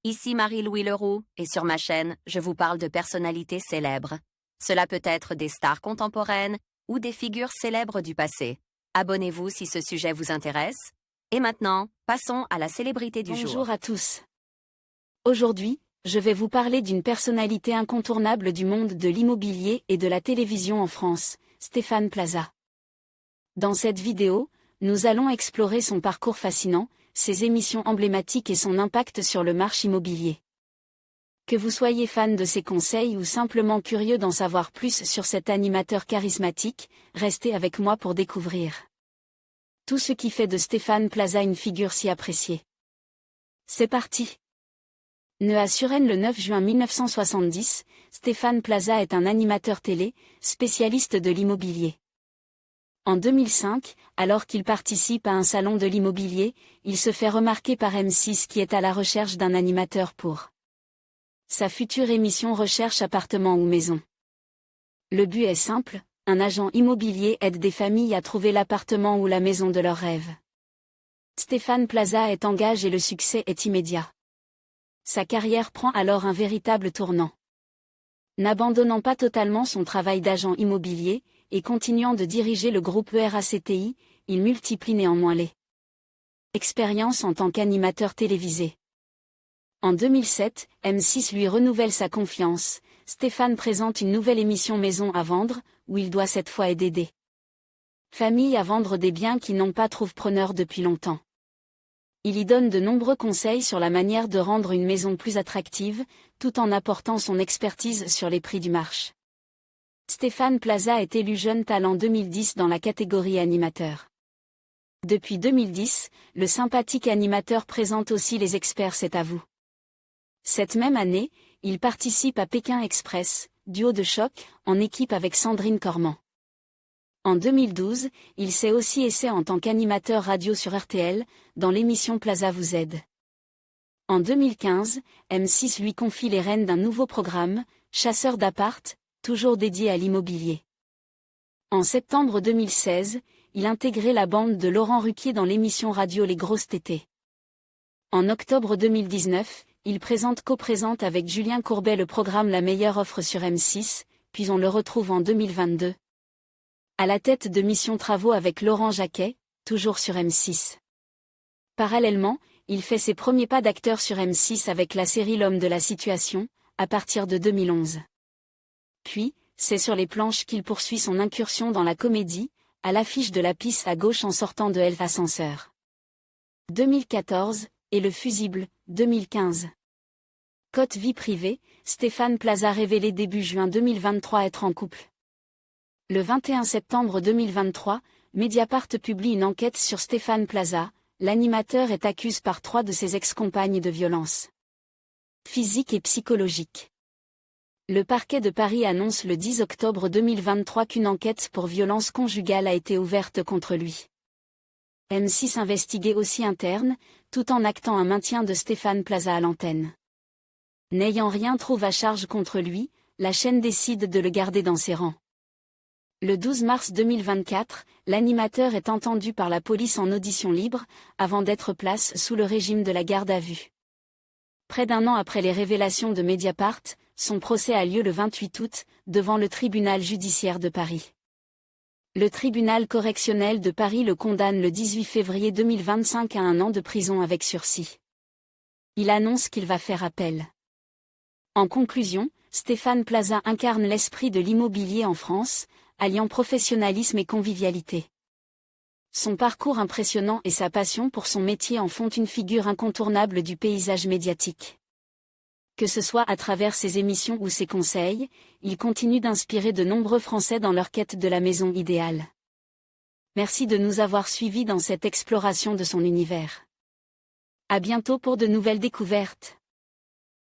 Ici Marie-Louis Leroux, et sur ma chaîne, je vous parle de personnalités célèbres. Cela peut être des stars contemporaines ou des figures célèbres du passé. Abonnez-vous si ce sujet vous intéresse. Et maintenant, passons à la célébrité du jour. Bonjour à tous. Aujourd'hui, je vais vous parler d'une personnalité incontournable du monde de l'immobilier et de la télévision en France, Stéphane Plaza. Dans cette vidéo, nous allons explorer son parcours fascinant, ses émissions emblématiques et son impact sur le marché immobilier. Que vous soyez fan de ses conseils ou simplement curieux d'en savoir plus sur cet animateur charismatique, restez avec moi pour découvrir tout ce qui fait de Stéphane Plaza une figure si appréciée. C'est parti! Né à Suresnes le 9 juin 1970, Stéphane Plaza est un animateur télé, spécialiste de l'immobilier. En 2005, alors qu'il participe à un salon de l'immobilier, il se fait remarquer par M6 qui est à la recherche d'un animateur pour sa future émission Recherche appartement ou maison. Le but est simple, un agent immobilier aide des familles à trouver l'appartement ou la maison de leurs rêves. Stéphane Plaza est en gage et le succès est immédiat. Sa carrière prend alors un véritable tournant. N'abandonnant pas totalement son travail d'agent immobilier, et continuant de diriger le groupe RACTI, il multiplie néanmoins les expériences en tant qu'animateur télévisé. En 2007, M6 lui renouvelle sa confiance, Stéphane présente une nouvelle émission Maison à vendre, où il doit cette fois aider des familles à vendre des biens qui n'ont pas trouvé preneur depuis longtemps. Il y donne de nombreux conseils sur la manière de rendre une maison plus attractive, tout en apportant son expertise sur les prix du marché. Stéphane Plaza est élu jeune talent 2010 dans la catégorie animateur. Depuis 2010, le sympathique animateur présente aussi Les Experts c'est à vous. Cette même année, il participe à Pékin Express, duo de choc, en équipe avec Sandrine Cormand. En 2012, il s'est aussi essayé en tant qu'animateur radio sur RTL, dans l'émission Plaza vous aide. En 2015, M6 lui confie les rênes d'un nouveau programme, Chasseur d'appart, toujours dédié à l'immobilier. En septembre 2016, il intégrait la bande de Laurent Ruquier dans l'émission radio Les Grosses Tétées. En octobre 2019, il co-présente avec Julien Courbet le programme La meilleure offre sur M6, puis on le retrouve en 2022 à la tête de Mission Travaux avec Laurent Jacquet, toujours sur M6. Parallèlement, il fait ses premiers pas d'acteur sur M6 avec la série L'homme de la situation, à partir de 2011. Puis, c'est sur les planches qu'il poursuit son incursion dans la comédie, à l'affiche de La pisse à gauche en sortant de Elf Ascenseur. 2014, et Le fusible, 2015. Côté vie privée, Stéphane Plaza révélé début juin 2023 être en couple. Le 21 septembre 2023, Mediapart publie une enquête sur Stéphane Plaza, l'animateur est accusé par 3 de ses ex-compagnes de violences physiques et psychologiques. Le parquet de Paris annonce le 10 octobre 2023 qu'une enquête pour violence conjugale a été ouverte contre lui. M6 investiguait aussi interne, tout en actant un maintien de Stéphane Plaza à l'antenne. N'ayant rien trouvé à charge contre lui, la chaîne décide de le garder dans ses rangs. Le 12 mars 2024, l'animateur est entendu par la police en audition libre, avant d'être placé sous le régime de la garde à vue. Près d'un an après les révélations de Mediapart, son procès a lieu le 28 août, devant le tribunal judiciaire de Paris. Le tribunal correctionnel de Paris le condamne le 18 février 2025 à 1 an de prison avec sursis. Il annonce qu'il va faire appel. En conclusion, Stéphane Plaza incarne l'esprit de l'immobilier en France, alliant professionnalisme et convivialité. Son parcours impressionnant et sa passion pour son métier en font une figure incontournable du paysage médiatique. Que ce soit à travers ses émissions ou ses conseils, il continue d'inspirer de nombreux Français dans leur quête de la maison idéale. Merci de nous avoir suivis dans cette exploration de son univers. À bientôt pour de nouvelles découvertes.